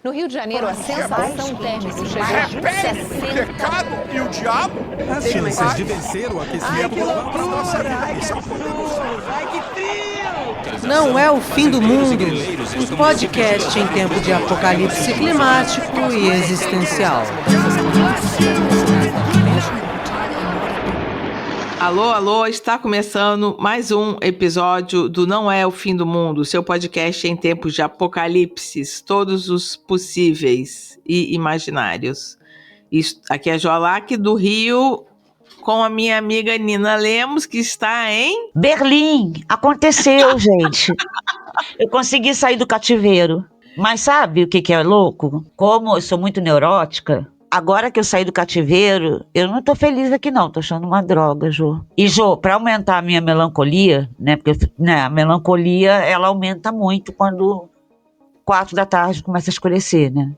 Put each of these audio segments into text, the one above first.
No Rio de Janeiro, a sensação térmica chegou a Repete 60. o pecado e o diabo. As chances de vencer o aquecimento global para nossa vida. Não é o fim do mundo. Um podcast em tempo de apocalipse climático e existencial. Alô, alô, está começando mais um episódio do Não é o Fim do Mundo, seu podcast em tempos de apocalipses, todos os possíveis e imaginários. Aqui é a Joalac do Rio, com a minha amiga Nina Lemos, que está em Berlim. Aconteceu, gente. Eu consegui sair do cativeiro. Mas sabe o que é louco? Como eu sou muito neurótica, agora que eu saí do cativeiro, eu não tô feliz aqui não, tô achando uma droga, Jô. E, Jô, pra aumentar a minha melancolia, né, porque a melancolia, ela aumenta muito quando 4 da tarde começa a escurecer, né?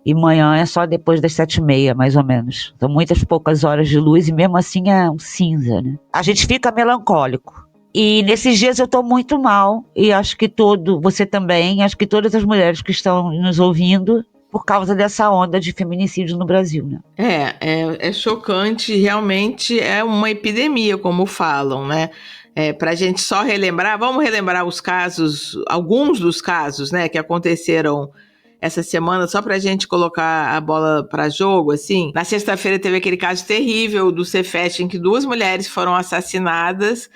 E manhã é só depois das 7h30, mais ou menos. São muitas poucas horas de luz e mesmo assim é um cinza, né? A gente fica melancólico. E nesses dias eu tô muito mal, e acho que você também, acho que todas as mulheres que estão nos ouvindo, por causa dessa onda de feminicídio no Brasil, né? É chocante, realmente é uma epidemia, como falam, né? Pra gente só relembrar, vamos relembrar os casos, alguns dos casos, né, que aconteceram essa semana, só pra gente colocar a bola pra jogo, assim. Na sexta-feira teve aquele caso terrível do Cefet, em que 2 mulheres foram assassinadas,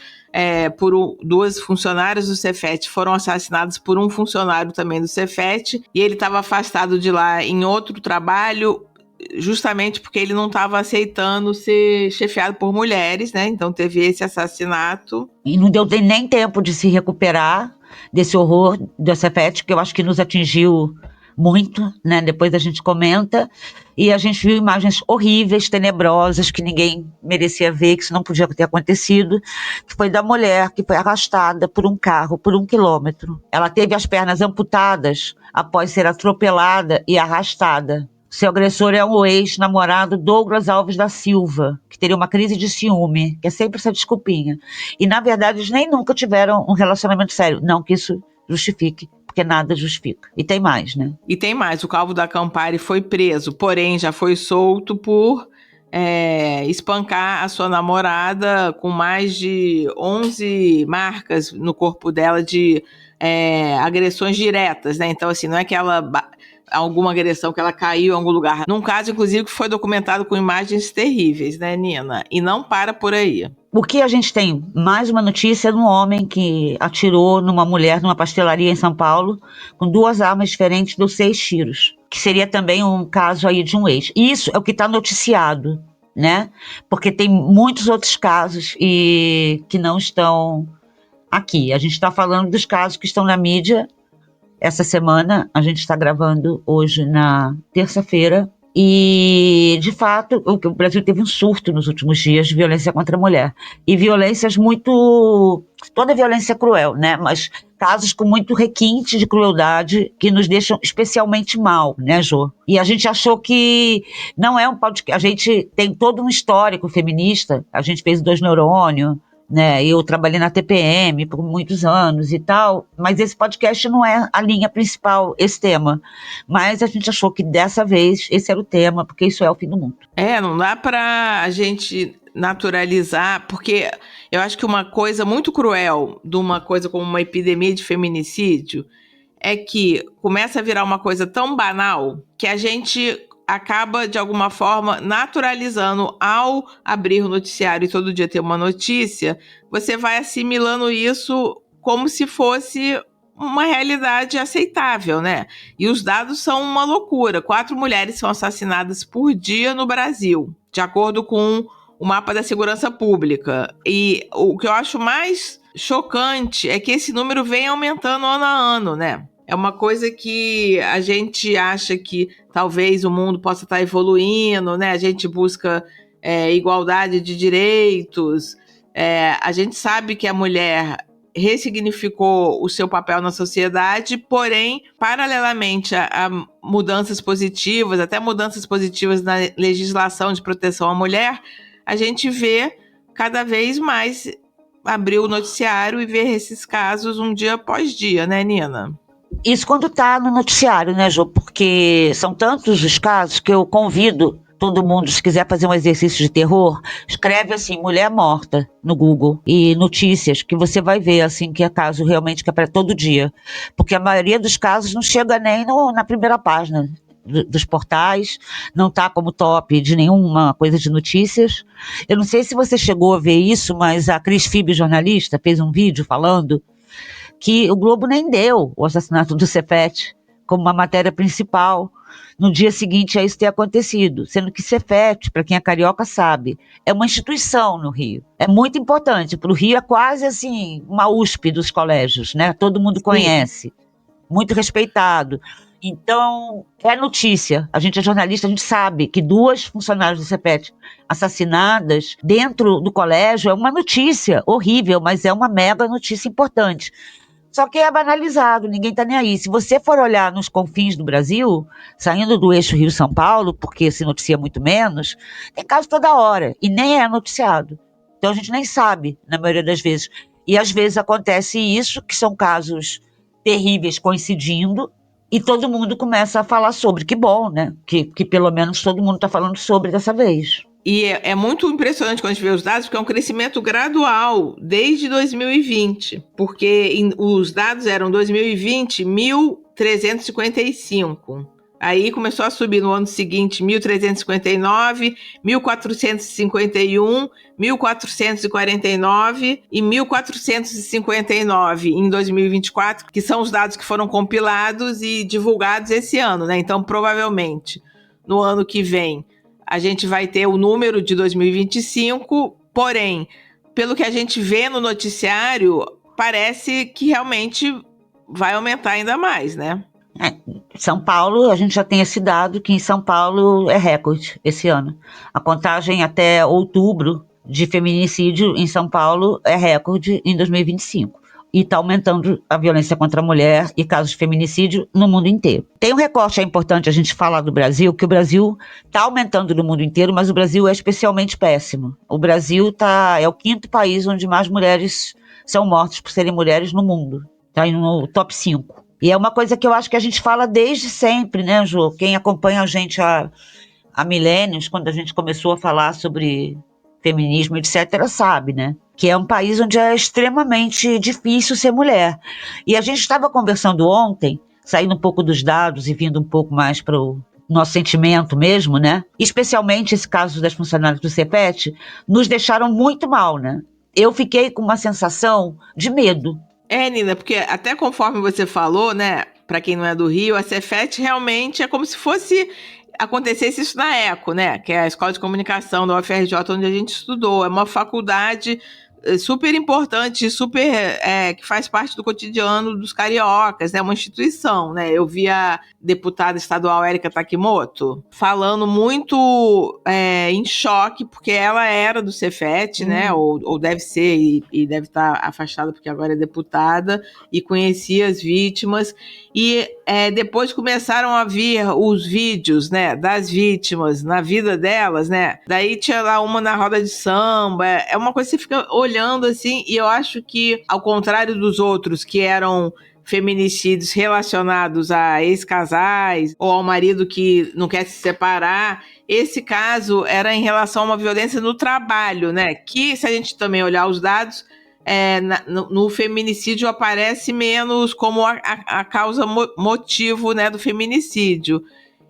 duas funcionárias do Cefet foram assassinadas por um funcionário também do Cefet, e ele estava afastado de lá em outro trabalho, justamente porque ele não estava aceitando ser chefiado por mulheres, né? Então teve esse assassinato. E não deu nem tempo de se recuperar desse horror do Cefet, que eu acho que nos atingiu muito, né? Depois a gente comenta, e a gente viu imagens horríveis, tenebrosas, que ninguém merecia ver, que isso não podia ter acontecido, que foi da mulher que foi arrastada por um carro por 1 quilômetro. Ela teve as pernas amputadas após ser atropelada e arrastada. Seu agressor é o ex-namorado Douglas Alves da Silva, que teria uma crise de ciúme, que é sempre essa desculpinha. E, na verdade, eles nem nunca tiveram um relacionamento sério. Não que isso justifique, porque nada justifica. E tem mais, né? E tem mais. O Calvo da Campari foi preso, porém já foi solto por espancar a sua namorada com mais de 11 marcas no corpo dela de agressões diretas, né? Então, assim, não é que alguma agressão que ela caiu em algum lugar. Num caso, inclusive, que foi documentado com imagens terríveis, né, Nina? E não para por aí. O que a gente tem? Mais uma notícia de um homem que atirou numa mulher numa pastelaria em São Paulo com 2 armas diferentes, deu 6 tiros. Que seria também um caso aí de um ex. Isso é o que está noticiado, né? Porque tem muitos outros casos e que não estão aqui. A gente está falando dos casos que estão na mídia. Essa semana, a gente está gravando hoje na terça-feira, e, de fato, o Brasil teve um surto nos últimos dias de violência contra a mulher. E violências toda violência é cruel, né? Mas casos com muito requinte de crueldade que nos deixam especialmente mal, né, Jô? E a gente achou que não é um podcast. A gente tem todo um histórico feminista, a gente fez 2 Neurônio, né, eu trabalhei na TPM por muitos anos e tal, mas esse podcast não é a linha principal, esse tema. Mas a gente achou que dessa vez esse era o tema, porque isso é o fim do mundo. Não dá pra gente naturalizar, porque eu acho que uma coisa muito cruel de uma coisa como uma epidemia de feminicídio é que começa a virar uma coisa tão banal que a gente acaba, de alguma forma, naturalizando. Ao abrir o noticiário e todo dia ter uma notícia, você vai assimilando isso como se fosse uma realidade aceitável, né? E os dados são uma loucura. 4 mulheres são assassinadas por dia no Brasil, de acordo com o mapa da segurança pública. E o que eu acho mais chocante é que esse número vem aumentando ano a ano, né? É uma coisa que a gente acha que talvez o mundo possa estar evoluindo, né? A gente busca igualdade de direitos. A gente sabe que a mulher ressignificou o seu papel na sociedade, porém, paralelamente a mudanças positivas, até mudanças positivas na legislação de proteção à mulher, a gente vê cada vez mais abrir o noticiário e ver esses casos um dia após dia, né, Nina? Isso quando tá no noticiário, né, Jô? Porque são tantos os casos que eu convido todo mundo, se quiser fazer um exercício de terror, escreve assim, mulher morta no Google e notícias, que você vai ver, assim, que é caso realmente que é para todo dia. Porque a maioria dos casos não chega nem na primeira página dos portais, não tá como top de nenhuma coisa de notícias. Eu não sei se você chegou a ver isso, mas a Cris Fibe, jornalista, fez um vídeo falando que o Globo nem deu o assassinato do Cefete como uma matéria principal. No dia seguinte a isso ter acontecido, sendo que Cefete, para quem é carioca sabe, é uma instituição no Rio. É muito importante, para o Rio é quase assim uma USP dos colégios, né? Todo mundo conhece, muito respeitado. Então, é notícia. A gente é jornalista, a gente sabe que 2 funcionárias do Cefete assassinadas dentro do colégio é uma notícia horrível, mas é uma mega notícia importante. Só que é banalizado, ninguém tá nem aí. Se você for olhar nos confins do Brasil, saindo do eixo Rio-São Paulo, porque se noticia muito menos, tem caso toda hora, e nem é noticiado. Então a gente nem sabe, na maioria das vezes. E às vezes acontece isso, que são casos terríveis coincidindo, e todo mundo começa a falar sobre. Que bom, né? Que pelo menos todo mundo tá falando sobre dessa vez. E é muito impressionante quando a gente vê os dados, porque é um crescimento gradual desde 2020, porque os dados eram 2020, 1.355. Aí começou a subir no ano seguinte, 1.359, 1.451, 1.449 e 1.459 em 2024, que são os dados que foram compilados e divulgados esse ano, né? Então, provavelmente, no ano que vem, a gente vai ter o número de 2025, porém, pelo que a gente vê no noticiário, parece que realmente vai aumentar ainda mais, né? São Paulo, a gente já tem esse dado que em São Paulo é recorde esse ano. A contagem até outubro de feminicídio em São Paulo é recorde em 2025. E está aumentando a violência contra a mulher e casos de feminicídio no mundo inteiro. Tem um recorte, é importante a gente falar do Brasil, que o Brasil está aumentando no mundo inteiro, mas o Brasil é especialmente péssimo. O Brasil é o 5º país onde mais mulheres são mortas por serem mulheres no mundo. Está no top 5. E é uma coisa que eu acho que a gente fala desde sempre, né, Jô? Quem acompanha a gente há milênios, quando a gente começou a falar sobre feminismo, etc., sabe, né? Que é um país onde é extremamente difícil ser mulher. E a gente estava conversando ontem, saindo um pouco dos dados e vindo um pouco mais para o nosso sentimento mesmo, né? Especialmente esse caso das funcionárias do Cefete, nos deixaram muito mal, né? Eu fiquei com uma sensação de medo. Nina, porque até conforme você falou, né, para quem não é do Rio, a Cefete realmente é como se acontecesse isso na ECO, né, que é a Escola de Comunicação da UFRJ, onde a gente estudou. É uma faculdade super importante, que faz parte do cotidiano dos cariocas, né, uma instituição, né. Eu vi a deputada estadual Érica Takimoto falando muito em choque, porque ela era do Cefete, né, ou deve ser, e deve estar afastada porque agora é deputada, e conhecia as vítimas, e depois começaram a vir os vídeos, né, das vítimas na vida delas, né, daí tinha lá uma na roda de samba, é uma coisa que você fica olhando assim, e eu acho que, ao contrário dos outros que eram feminicídios relacionados a ex-casais ou ao marido que não quer se separar, esse caso era em relação a uma violência no trabalho, né? Que, se a gente também olhar os dados, no feminicídio aparece menos como a causa motivo, né, do feminicídio.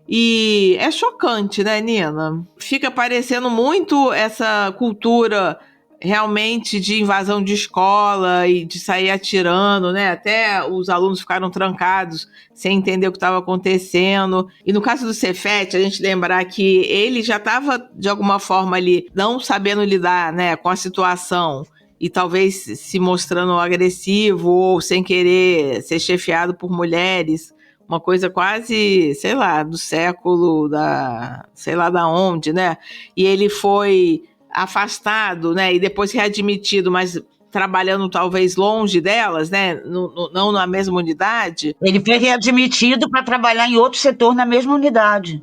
E é chocante, né, Nina? Fica parecendo muito essa cultura realmente de invasão de escola e de sair atirando, né? Até os alunos ficaram trancados sem entender o que estava acontecendo. E no caso do Cefete, a gente lembrar que ele já estava, de alguma forma, ali, não sabendo lidar, né, com a situação e talvez se mostrando agressivo ou sem querer ser chefiado por mulheres. Uma coisa quase, sei lá, do século, sei lá da onde, né? E ele foi afastado, né, e depois readmitido, mas trabalhando talvez longe delas, né, não na mesma unidade. Ele foi readmitido para trabalhar em outro setor na mesma unidade.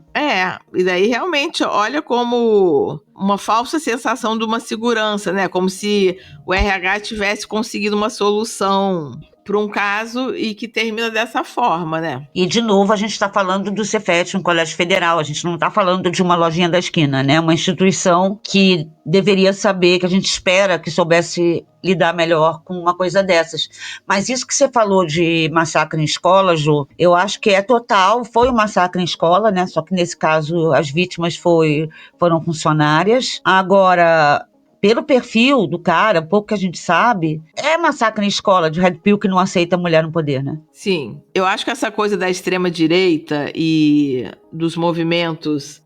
E daí realmente olha como uma falsa sensação de uma segurança, né, como se o RH tivesse conseguido uma solução para um caso e que termina dessa forma, né? E, de novo, a gente está falando do Cefet, um colégio federal, a gente não está falando de uma lojinha da esquina, né? Uma instituição que deveria saber, que a gente espera que soubesse lidar melhor com uma coisa dessas. Mas isso que você falou de massacre em escola, Jô, eu acho que é total, foi um massacre em escola, né? Só que nesse caso as vítimas foram funcionárias. Agora, pelo perfil do cara, pouco que a gente sabe, é massacre em escola de Red Pill que não aceita a mulher no poder, né? Sim, eu acho que essa coisa da extrema-direita e dos movimentos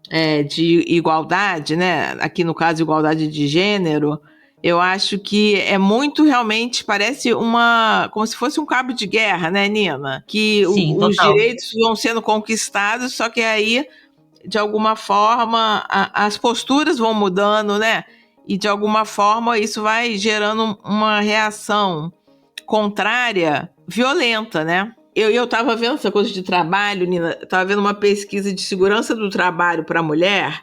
de igualdade, né? Aqui no caso, igualdade de gênero, eu acho que é muito realmente, parece como se fosse um cabo de guerra, né, Nina? Que Sim, os total. direitos vão sendo conquistados, só que aí, de alguma forma, as posturas vão mudando, né? E, de alguma forma, isso vai gerando uma reação contrária, violenta, né? Eu estava vendo essa coisa de trabalho, Nina, estava vendo uma pesquisa de segurança do trabalho para a mulher,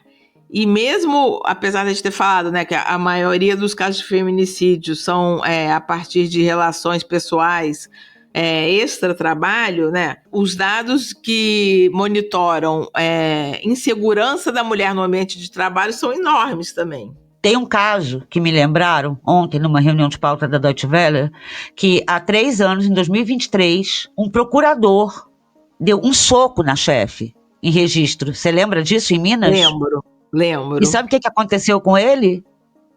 e mesmo, apesar de a gente ter falado, né, que a maioria dos casos de feminicídio são a partir de relações pessoais, extra-trabalho, né? Os dados que monitoram insegurança da mulher no ambiente de trabalho são enormes também. Tem um caso que me lembraram ontem, numa reunião de pauta da Deutsche Welle, que há 3 anos, em 2023, um procurador deu um soco na chefe em registro. Você lembra disso em Minas? Lembro. E sabe o que aconteceu com ele?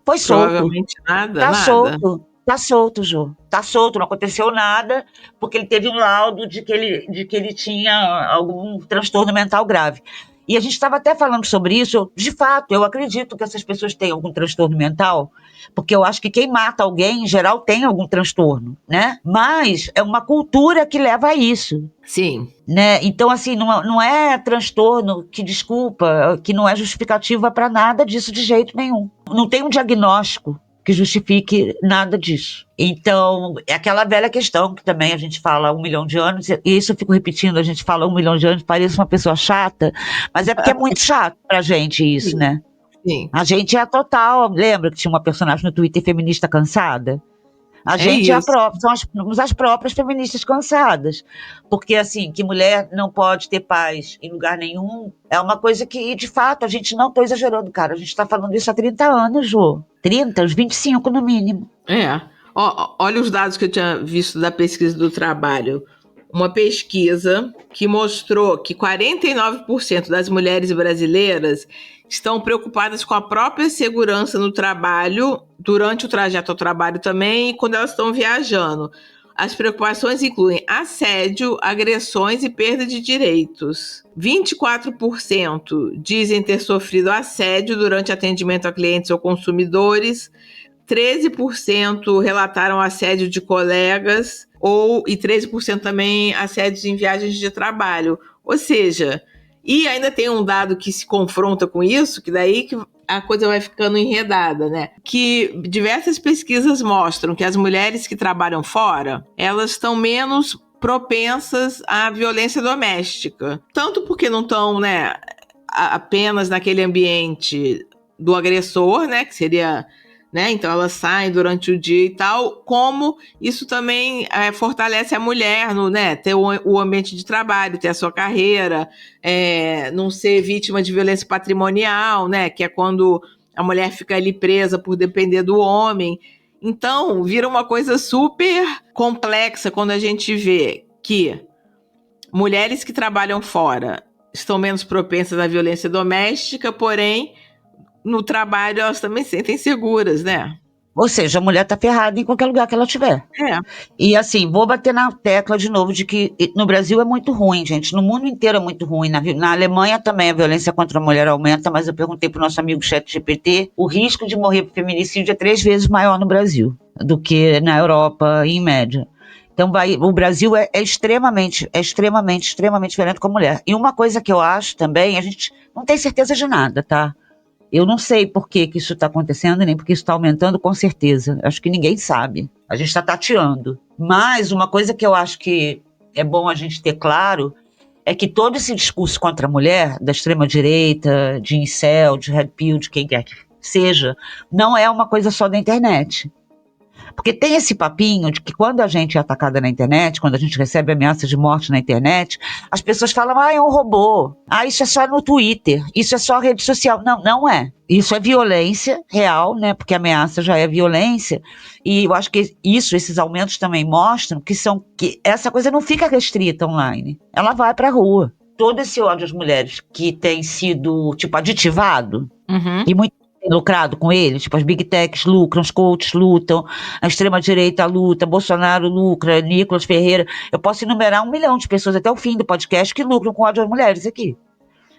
Foi solto. Provavelmente nada. Tá solto, Jô. Tá solto, não aconteceu nada, porque ele teve um laudo de que ele tinha algum transtorno mental grave. E a gente estava até falando sobre isso. De fato, eu acredito que essas pessoas têm algum transtorno mental, porque eu acho que quem mata alguém, em geral, tem algum transtorno, né? Mas é uma cultura que leva a isso. Sim. Né? Então, assim, não é transtorno que não é justificativa para nada disso de jeito nenhum. Não tem um diagnóstico que justifique nada disso. Então, é aquela velha questão que também a gente fala há 1 milhão de anos, e isso eu fico repetindo, a gente fala há 1 milhão de anos, parece uma pessoa chata, mas é porque é muito chato pra gente isso, Sim. né? Sim. A gente é a total, lembra que tinha uma personagem no Twitter feminista cansada? A gente somos as próprias feministas cansadas. Porque, assim, que mulher não pode ter paz em lugar nenhum, é uma coisa que, de fato, a gente não está exagerando, cara. A gente está falando isso há 30 anos, Jô. 30, uns 25 no mínimo. Olha os dados que eu tinha visto da pesquisa do trabalho. Uma pesquisa que mostrou que 49% das mulheres brasileiras estão preocupadas com a própria segurança no trabalho, durante o trajeto ao trabalho também, e quando elas estão viajando. As preocupações incluem assédio, agressões e perda de direitos. 24% dizem ter sofrido assédio durante atendimento a clientes ou consumidores. 13% relataram assédio de colegas e 13% também assédios em viagens de trabalho. Ou seja, e ainda tem um dado que se confronta com isso, que daí que a coisa vai ficando enredada, né? Que diversas pesquisas mostram que as mulheres que trabalham fora, elas estão menos propensas à violência doméstica. Tanto porque não estão, né, apenas naquele ambiente do agressor, né, que seria... Né? Então elas saem durante o dia e tal, como isso também fortalece a mulher no, né, ter o ambiente de trabalho, ter a sua carreira, não ser vítima de violência patrimonial, né, que é quando a mulher fica ali presa por depender do homem. Então vira uma coisa super complexa quando a gente vê que mulheres que trabalham fora estão menos propensas à violência doméstica, porém no trabalho elas também se sentem seguras, né? Ou seja, a mulher tá ferrada em qualquer lugar que ela estiver. E assim, vou bater na tecla de novo de que no Brasil é muito ruim, gente. No mundo inteiro é muito ruim. Na Alemanha também a violência contra a mulher aumenta, mas eu perguntei pro nosso amigo ChatGPT, o risco de morrer por feminicídio é 3 vezes maior no Brasil do que na Europa, em média. Então, o Brasil é extremamente violento com a mulher. E uma coisa que eu acho também, a gente não tem certeza de nada, tá? Eu não sei por que isso está acontecendo, nem porque isso está aumentando, com certeza. Acho que ninguém sabe. A gente está tateando. Mas uma coisa que eu acho que é bom a gente ter claro é que todo esse discurso contra a mulher, da extrema-direita, de incel, de red pill, de quem quer que seja, não é uma coisa só da internet. Porque tem esse papinho de que quando a gente é atacada na internet, quando a gente recebe ameaças de morte na internet, as pessoas falam, é um robô. Isso é só no Twitter, isso é só rede social. Não, não é. Isso é violência real, né? Porque a ameaça já é violência. E eu acho que esses aumentos também mostram que essa coisa não fica restrita online. Ela vai pra rua. Todo esse ódio às mulheres que tem sido, aditivado, e muito lucrado com ele, as big techs lucram, os coaches lutam, a extrema-direita luta, Bolsonaro lucra, Nicolas Ferreira. Eu posso enumerar 1 milhão de pessoas até o fim do podcast que lucram com ódio às mulheres aqui.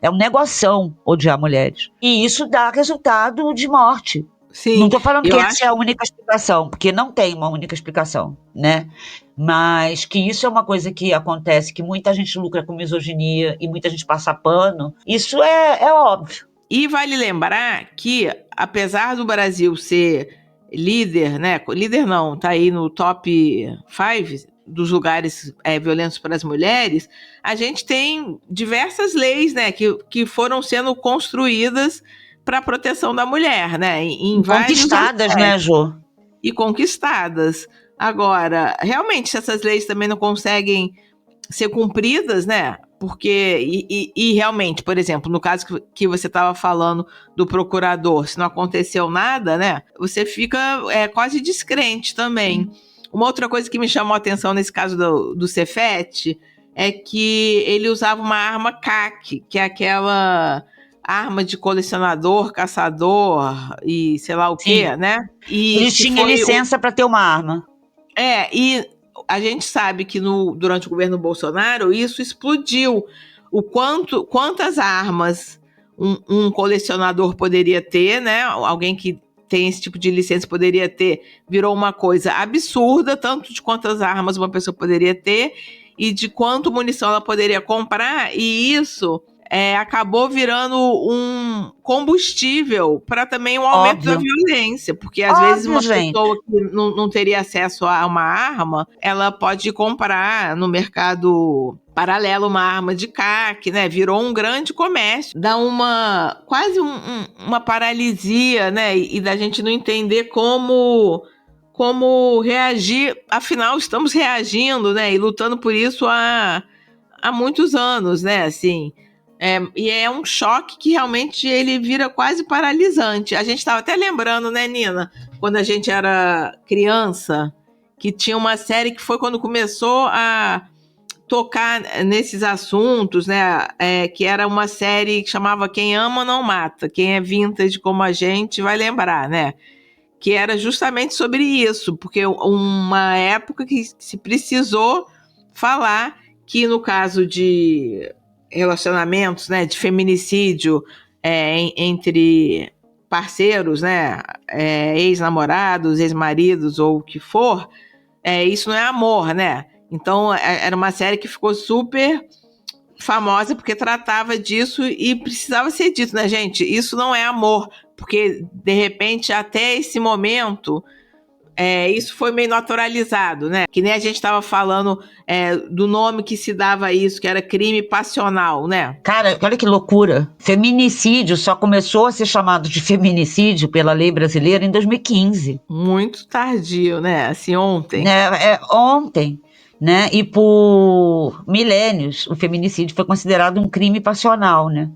É um negoção odiar mulheres. E isso dá resultado de morte. Sim, não estou falando que essa é a única explicação, porque não tem uma única explicação, né? Mas que isso é uma coisa que acontece, que muita gente lucra com misoginia e muita gente passa pano, isso é óbvio. E vale lembrar que, apesar do Brasil ser líder, né? Líder não, tá aí no top 5 dos lugares violentos para as mulheres, a gente tem diversas leis, né? Que foram sendo construídas para a proteção da mulher, né? Em Conquistadas, né, Jô? E conquistadas. Agora, realmente, se essas leis também não conseguem ser cumpridas, né? Porque, e realmente, por exemplo, no caso que você estava falando do procurador, se não aconteceu nada, né? Você fica quase descrente também. Uma outra coisa que me chamou a atenção nesse caso do Cefete é que ele usava uma arma CAC, que é aquela arma de colecionador, caçador e sei lá o quê, né? E ele tinha licença para ter uma arma. E a gente sabe que durante o governo Bolsonaro isso explodiu. Quantas armas um colecionador poderia ter, né? Alguém que tem esse tipo de licença poderia ter, virou uma coisa absurda, tanto de quantas armas uma pessoa poderia ter e de quanto munição ela poderia comprar, e isso acabou virando um combustível para também um aumento da violência, porque às vezes uma pessoa que não teria acesso a uma arma, ela pode comprar no mercado paralelo uma arma de CAC, né? Virou um grande comércio, dá quase uma paralisia, né? E da gente não entender como reagir. Afinal, estamos reagindo, né? E lutando por isso há muitos anos, né? Assim, e é um choque que realmente ele vira quase paralisante. A gente estava até lembrando, né, Nina, quando a gente era criança, que tinha uma série que foi quando começou a tocar nesses assuntos, né? Que era uma série que chamava Quem Ama Não Mata. Quem é vintage como a gente vai lembrar, né? Que era justamente sobre isso, porque uma época que se precisou falar que no caso de relacionamentos, né, de feminicídio entre parceiros, né, ex-namorados, ex-maridos ou o que for, isso não é amor, né? Então, era uma série que ficou super famosa porque tratava disso e precisava ser dito, né, gente? Isso não é amor, porque, de repente, até esse momento, isso foi meio naturalizado, né? Que nem a gente estava falando do nome que se dava a isso, que era crime passional, né? Cara, olha que loucura. Feminicídio só começou a ser chamado de feminicídio pela lei brasileira em 2015. Muito tardio, né? Assim, ontem. Ontem. Né? E por milênios o feminicídio foi considerado um crime passional, né?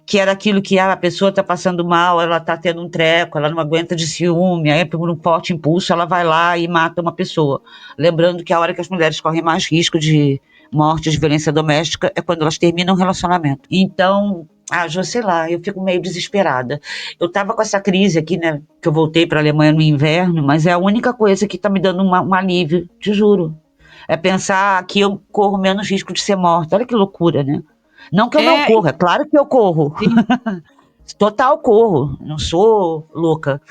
Que era aquilo que a pessoa tá passando mal, ela tá tendo um treco, ela não aguenta de ciúme, aí por um forte impulso ela vai lá e mata uma pessoa. Lembrando que a hora que as mulheres correm mais risco de morte, de violência doméstica, é quando elas terminam o relacionamento. Então, sei lá, eu fico meio desesperada. Eu tava com essa crise aqui, né, que eu voltei pra Alemanha no inverno, mas é a única coisa que tá me dando um alívio, te juro. É pensar que eu corro menos risco de ser morta. Olha que loucura, né? Não que eu não corra, é claro que eu corro. Total corro, não sou louca.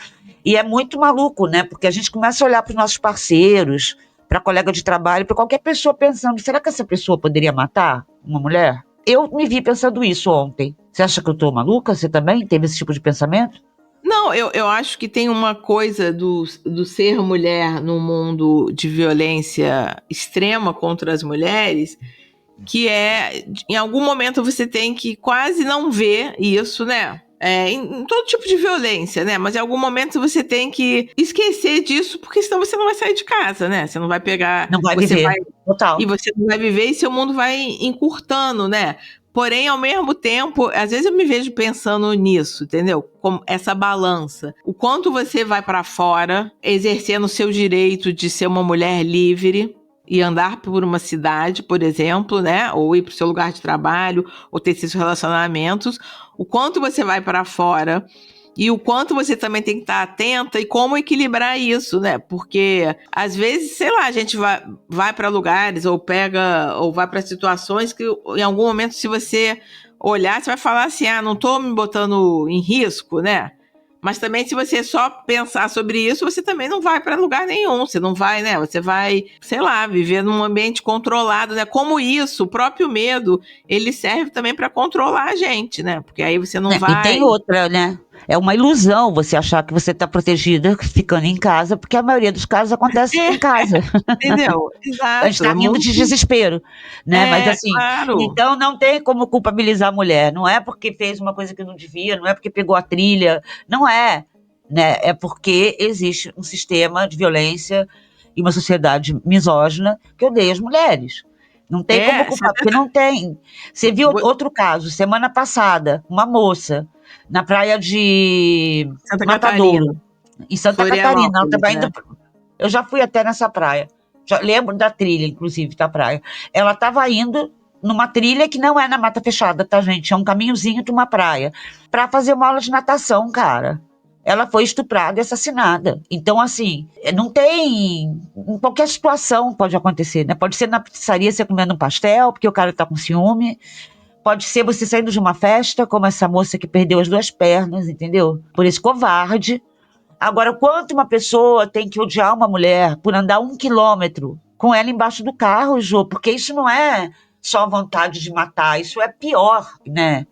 E é muito maluco, né? Porque a gente começa a olhar para os nossos parceiros, para colega de trabalho, para qualquer pessoa pensando, será que essa pessoa poderia matar uma mulher? Eu me vi pensando isso ontem. Você acha que eu tô maluca? Você também teve esse tipo de pensamento? Não, eu acho que tem uma coisa do ser mulher num mundo de violência extrema contra as mulheres, que em algum momento você tem que quase não ver isso, né? em todo tipo de violência, né? Mas em algum momento você tem que esquecer disso, porque senão você não vai sair de casa, né? Você não vai pegar... Não vai você viver, total. E você não vai viver e seu mundo vai encurtando, né? Porém, ao mesmo tempo, às vezes eu me vejo pensando nisso, entendeu? Como essa balança. O quanto você vai pra fora, exercendo o seu direito de ser uma mulher livre e andar por uma cidade, por exemplo, né? Ou ir pro seu lugar de trabalho, ou ter esses relacionamentos. O quanto você vai pra fora e o quanto você também tem que estar atenta e como equilibrar isso, né? Porque, às vezes, sei lá, a gente vai para lugares ou vai para situações que, em algum momento, se você olhar, você vai falar assim, não tô me botando em risco, né? Mas também, se você só pensar sobre isso, você também não vai para lugar nenhum. Você não vai, né? Você vai, sei lá, viver num ambiente controlado, né? Como isso, o próprio medo, ele serve também para controlar a gente, né? Porque aí você não vai... E tem outra, né? É uma ilusão você achar que você está protegida ficando em casa, porque a maioria dos casos acontece em casa. Entendeu? Exato. A gente está rindo de desespero, né? Mas assim, claro. Então não tem como culpabilizar a mulher. Não é porque fez uma coisa que não devia, não é porque pegou a trilha, não é, né? É porque existe um sistema de violência e uma sociedade misógina que odeia as mulheres. Não tem como culpar, porque não tem. Você viu outro caso, semana passada, uma moça na praia de Santa Matadouro, Catarina. em Santa Catarina. Ela estava indo. Eu já fui até nessa praia. Já lembro da trilha, inclusive, da praia. Ela estava indo numa trilha que não é na mata fechada, tá, gente? É um caminhozinho de uma praia, para fazer uma aula de natação, cara. Ela foi estuprada e assassinada. Então, assim, não tem... Em qualquer situação pode acontecer, né? Pode ser na pizzaria você comendo um pastel, porque o cara tá com ciúme. Pode ser você saindo de uma festa, como essa moça que perdeu as 2 pernas, entendeu? Por esse covarde. Agora, quanto uma pessoa tem que odiar uma mulher por andar 1 quilômetro com ela embaixo do carro, Jô? Porque isso não é só vontade de matar, isso é pior, né?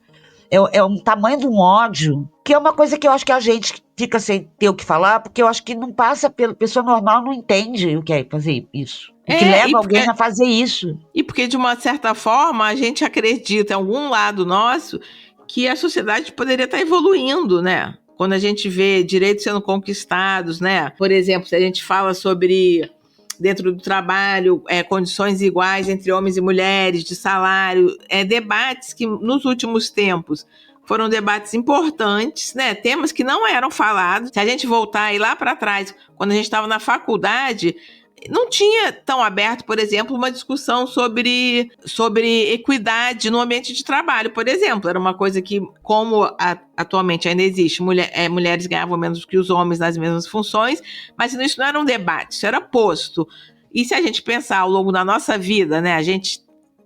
É um tamanho de um ódio, que é uma coisa que eu acho que a gente fica sem ter o que falar, porque eu acho que não passa pela pessoa normal, não entende o que é fazer isso. O que leva alguém a fazer isso. E porque, de uma certa forma, a gente acredita em algum lado nosso que a sociedade poderia estar evoluindo, né? Quando a gente vê direitos sendo conquistados, né? Por exemplo, se a gente fala sobre, dentro do trabalho, condições iguais entre homens e mulheres, de salário, debates que nos últimos tempos foram debates importantes, né? Temas que não eram falados. Se a gente voltar aí lá para trás, quando a gente estava na faculdade, não tinha tão aberto, por exemplo, uma discussão sobre equidade no ambiente de trabalho, por exemplo. Era uma coisa que, como atualmente ainda existe, mulheres ganhavam menos que os homens nas mesmas funções, mas isso não era um debate, isso era posto. E se a gente pensar ao longo da nossa vida, né, a gente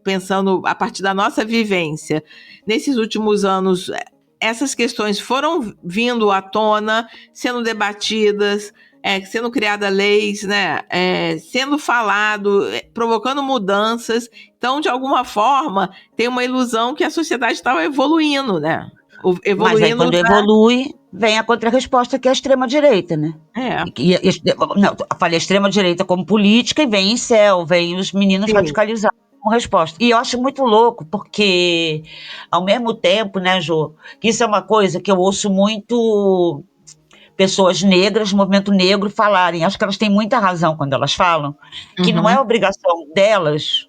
pensando a partir da nossa vivência, nesses últimos anos, essas questões foram vindo à tona, sendo debatidas, sendo criadas leis, né? Sendo falado, provocando mudanças. Então, de alguma forma, tem uma ilusão que a sociedade estava evoluindo, né? Mas aí, quando evolui, vem a contra-resposta, que é a extrema-direita, né? Não, eu falei a extrema-direita como política, e vem incel, vem os meninos radicalizados como resposta. E eu acho muito louco, porque, ao mesmo tempo, né, Jô, que isso é uma coisa que eu ouço muito... pessoas negras, movimento negro, falarem. Acho que elas têm muita razão quando elas falam, que não é obrigação delas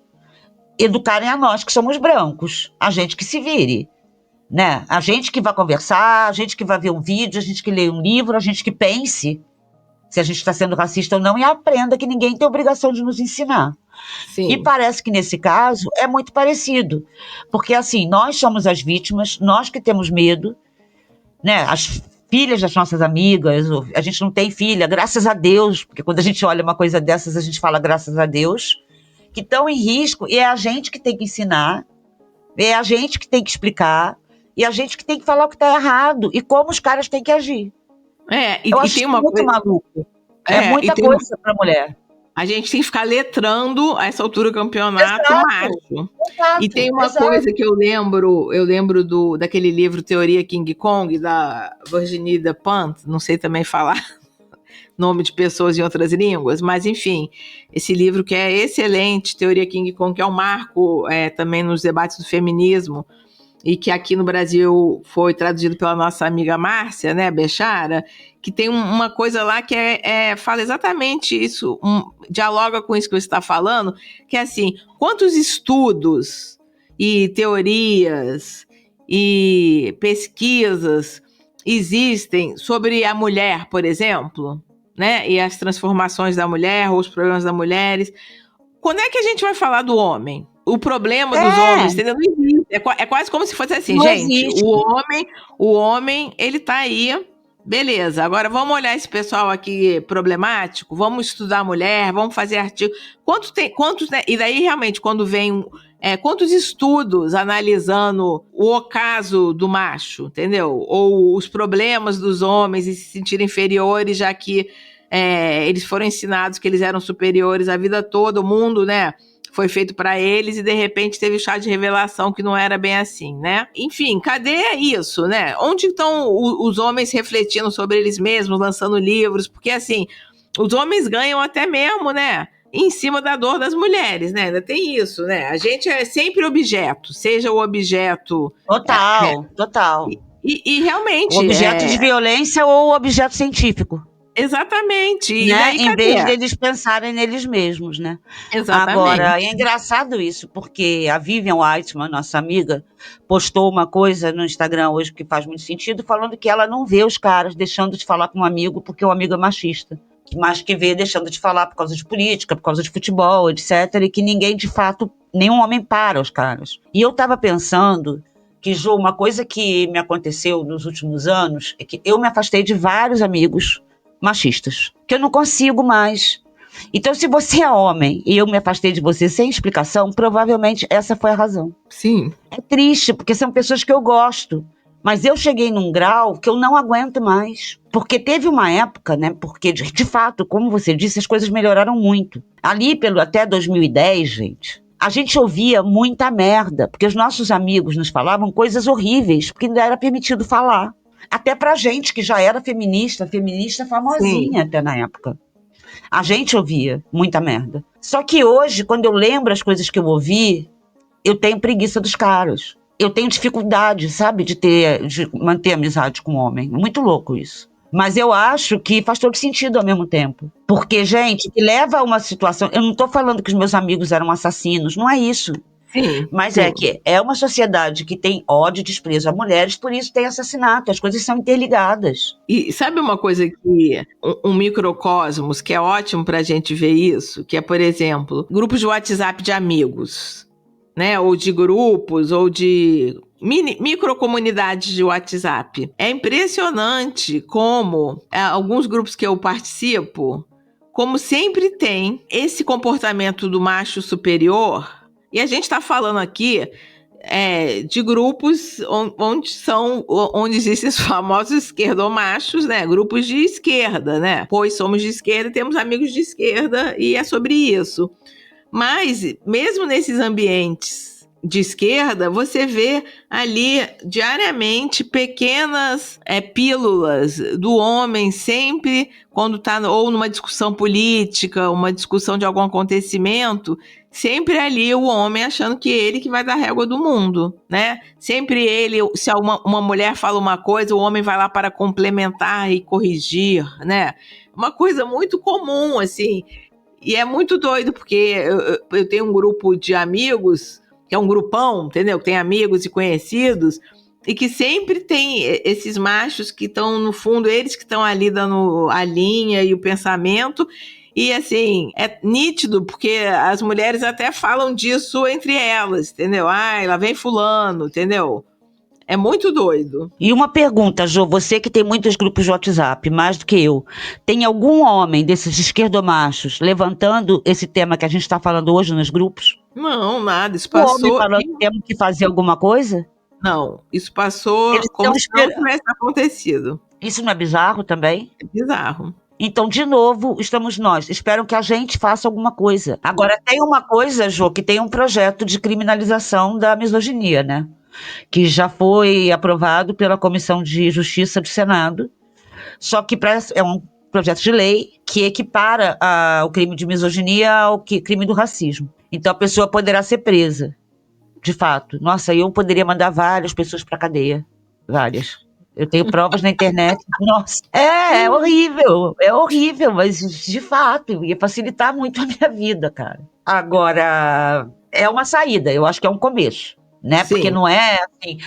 educarem a nós, que somos brancos, a gente que se vire, né? A gente que vai conversar, a gente que vai ver um vídeo, a gente que lê um livro, a gente que pense se a gente está sendo racista ou não, e aprenda que ninguém tem obrigação de nos ensinar. Sim. E parece que nesse caso é muito parecido, porque assim, nós somos as vítimas, nós que temos medo, né? As filhas das nossas amigas, a gente não tem filha, graças a Deus, porque quando a gente olha uma coisa dessas, a gente fala graças a Deus, que estão em risco, e é a gente que tem que ensinar, é a gente que tem que explicar, e a gente que tem que falar o que está errado, e como os caras têm que agir. Eu acho tem uma muito coisa... maluco. É muita coisa para mulher. A gente tem que ficar letrando a essa altura do campeonato macho. Exato, E tem uma coisa que eu lembro daquele livro Teoria King Kong, da Virginie Despentes, não sei também falar nome de pessoas em outras línguas, mas enfim, esse livro que é excelente, Teoria King Kong, que é um marco também nos debates do feminismo, e que aqui no Brasil foi traduzido pela nossa amiga Márcia, né, Bechara, que tem uma coisa lá que fala exatamente isso, dialoga com isso que você está falando, que é assim, quantos estudos e teorias e pesquisas existem sobre a mulher, por exemplo, né, e as transformações da mulher, ou os problemas das mulheres. Quando é que a gente vai falar do homem? O problema dos homens, entendeu? Não existe. É quase como se fosse assim, Não gente, existe. o homem, ele tá aí, beleza. Agora vamos olhar esse pessoal aqui problemático, vamos estudar a mulher, vamos fazer artigo. Quantos, né? E daí realmente quando vem quantos estudos analisando o ocaso do macho, entendeu? Ou os problemas dos homens e se sentirem inferiores, já que eles foram ensinados que eles eram superiores a vida toda, o mundo, né, foi feito para eles e de repente teve o chá de revelação que não era bem assim, né? Enfim, cadê isso, né? Onde estão os homens refletindo sobre eles mesmos, lançando livros? Porque assim, os homens ganham até mesmo, né, em cima da dor das mulheres, né? Ainda tem isso, né? A gente é sempre objeto, seja o objeto... Total. E realmente... O objeto de violência ou o objeto científico. Exatamente. E né? daí, Em vez deles pensarem neles mesmos, né? Exatamente. Agora, é engraçado isso, porque a Vivian Weitzman, nossa amiga, postou uma coisa no Instagram hoje que faz muito sentido, falando que ela não vê os caras deixando de falar com um amigo porque o amigo é machista, mas que vê deixando de falar por causa de política, por causa de futebol, etc., e que ninguém, de fato, nenhum homem para os caras. E eu estava pensando que, Jô, uma coisa que me aconteceu nos últimos anos é que eu me afastei de vários amigos machistas, que eu não consigo mais. Então, se você é homem e eu me afastei de você sem explicação, provavelmente essa foi a razão. Sim. É triste, porque são pessoas que eu gosto, mas eu cheguei num grau que eu não aguento mais. Porque teve uma época, né, porque de fato, como você disse, as coisas melhoraram muito. Ali até 2010, a gente ouvia muita merda, porque os nossos amigos nos falavam coisas horríveis, porque não era permitido falar. Até pra gente, que já era feminista famosinha. Sim. Até na época. A gente ouvia muita merda. Só que hoje, quando eu lembro as coisas que eu ouvi, eu tenho preguiça dos caras. Eu tenho dificuldade, sabe, de manter amizade com homem. Muito louco isso. Mas eu acho que faz todo sentido ao mesmo tempo. Porque, gente, que leva a uma situação... Eu não tô falando que os meus amigos eram assassinos, não é isso. Sim, mas sim. É que é uma sociedade que tem ódio e desprezo a mulheres, por isso tem assassinato, as coisas são interligadas. E sabe uma coisa que, um microcosmos, que é ótimo pra gente ver isso, que é, por exemplo, grupos de WhatsApp de amigos, né, ou de grupos, ou de microcomunidades de WhatsApp. É impressionante como alguns grupos que eu participo, como sempre tem esse comportamento do macho superior. E a gente está falando aqui de grupos onde existem os famosos esquerdomachos, né? Grupos de esquerda, né? Pois somos de esquerda, temos amigos de esquerda e é sobre isso. Mas, mesmo nesses ambientes de esquerda, você vê ali diariamente pequenas pílulas do homem, sempre quando está ou numa discussão política, uma discussão de algum acontecimento, sempre ali o homem achando que ele que vai dar régua do mundo, né? Sempre ele, se uma mulher fala uma coisa, o homem vai lá para complementar e corrigir, né? Uma coisa muito comum, assim. E é muito doido, porque eu tenho um grupo de amigos, que é um grupão, entendeu? Que tem amigos e conhecidos, e que sempre tem esses machos que estão, no fundo, eles que estão ali dando a linha e o pensamento. E, assim, é nítido, porque as mulheres até falam disso entre elas, entendeu? Ai, lá vem fulano, entendeu? É muito doido. E uma pergunta, Jô, você que tem muitos grupos de WhatsApp, mais do que eu, tem algum homem desses esquerdomachos levantando esse tema que a gente está falando hoje nos grupos? Não, nada, isso passou... O homem falando que temos que fazer alguma coisa? Não, isso passou como se não tivesse acontecido. Isso não é bizarro também? É bizarro. Então, de novo, estamos nós. Espero que a gente faça alguma coisa. Agora, tem uma coisa, Jô, que tem um projeto de criminalização da misoginia, né? Que já foi aprovado pela Comissão de Justiça do Senado. Só que é um projeto de lei que equipara o crime de misoginia ao crime do racismo. Então, a pessoa poderá ser presa. de fato. Nossa, eu poderia mandar várias pessoas pra cadeia. Várias. Eu tenho provas na internet. Nossa, é horrível, mas de fato, ia facilitar muito a minha vida, cara. Agora, é uma saída, eu acho que é um começo, né? Sim. Porque não é assim,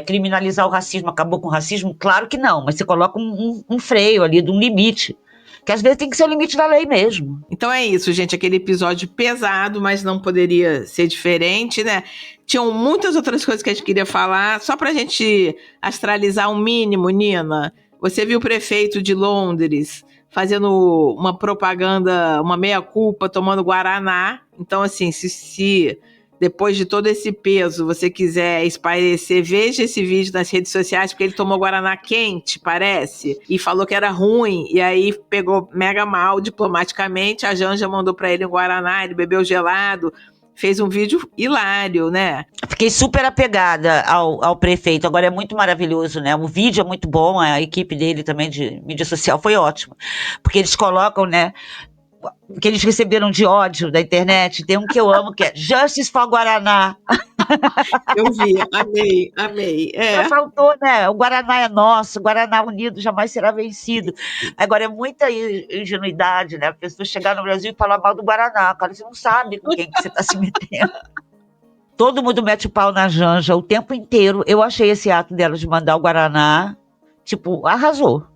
criminalizar o racismo, acabou com o racismo? Claro que não, mas você coloca um freio ali, de um limite. Que às vezes tem que ser o limite da lei mesmo. Então é isso, gente. Aquele episódio pesado, mas não poderia ser diferente, né? Tinham muitas outras coisas que a gente queria falar. Só pra gente astralizar um mínimo, Nina. Você viu o prefeito de Londres fazendo uma propaganda, uma meia-culpa, tomando Guaraná. Então, assim, se depois de todo esse peso você quiser espairecer, veja esse vídeo nas redes sociais, porque ele tomou Guaraná quente, parece, e falou que era ruim, e aí pegou mega mal diplomaticamente, a Janja mandou pra ele um Guaraná, ele bebeu gelado, fez um vídeo hilário, né? Fiquei super apegada ao prefeito, agora é muito maravilhoso, né? O vídeo é muito bom, a equipe dele também de mídia social foi ótima, porque eles colocam, né, que eles receberam de ódio da internet. Tem um que eu amo, que é Justice for Guaraná. Eu vi, amei. Só faltou, né? O Guaraná é nosso, o Guaraná unido jamais será vencido. Agora, é muita ingenuidade, né? A pessoa chegar no Brasil e falar mal do Guaraná. Cara, você não sabe com quem que você está se metendo. Todo mundo mete o pau na Janja o tempo inteiro. Eu achei esse ato dela de mandar o Guaraná, tipo, arrasou.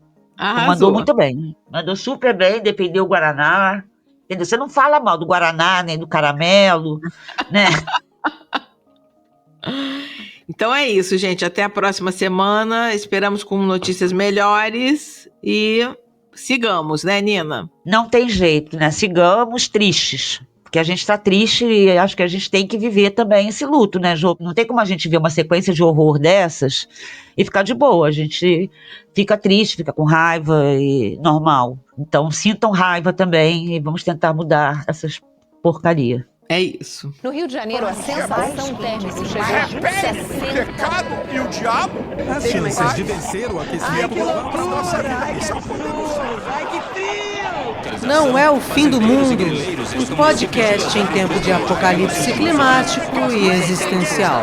Mandou muito bem. Mandou super bem, defendeu o Guaraná. Entendeu? Você não fala mal do Guaraná, nem do caramelo, né? Então é isso, gente. Até a próxima semana. Esperamos com notícias melhores e sigamos, né, Nina? Não tem jeito, né? Sigamos tristes. Porque a gente tá triste e acho que a gente tem que viver também esse luto, né, Jô? Não tem como a gente ver uma sequência de horror dessas e ficar de boa. A gente fica triste, fica com raiva e normal. Então sintam raiva também e vamos tentar mudar essas porcaria. É isso. No Rio de Janeiro, a sensação térmica chegou a Repete o 60. pecado e o diabo. As chances de vencer o aquecimento global para a nossa vida são Não é o fim do mundo. Um podcast em tempo de apocalipse climático e existencial.